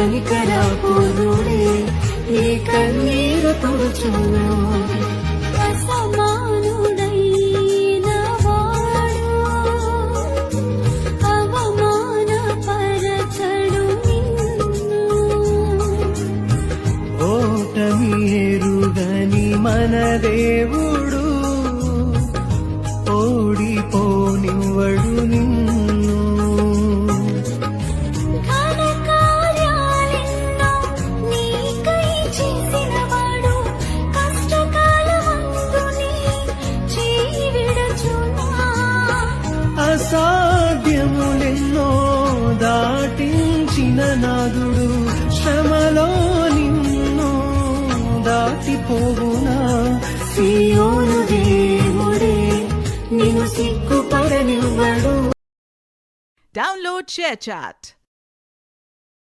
కనికరాపురుడే నీ కన్నీరు తుడుచును. అసమానుడైన వాడు అవమానపరచడు నిన్ను. ఓటమి ఎరుగని మన దేవుడు ఓడిపోనివ్వడు నిన్ను. ఘనకార్యాలెన్నో నీకై చేసినవాడు కష్టకాలమందు నీ చేయి విడుచునా. అసాధ్యములెన్నో దాటించిన నాదుడు శ్రమలో నిన్ను దాటిపోవునా. సియోను దేవుడే నిన్ను సిగ్గుపడనివ్వడు. Download ShareChat.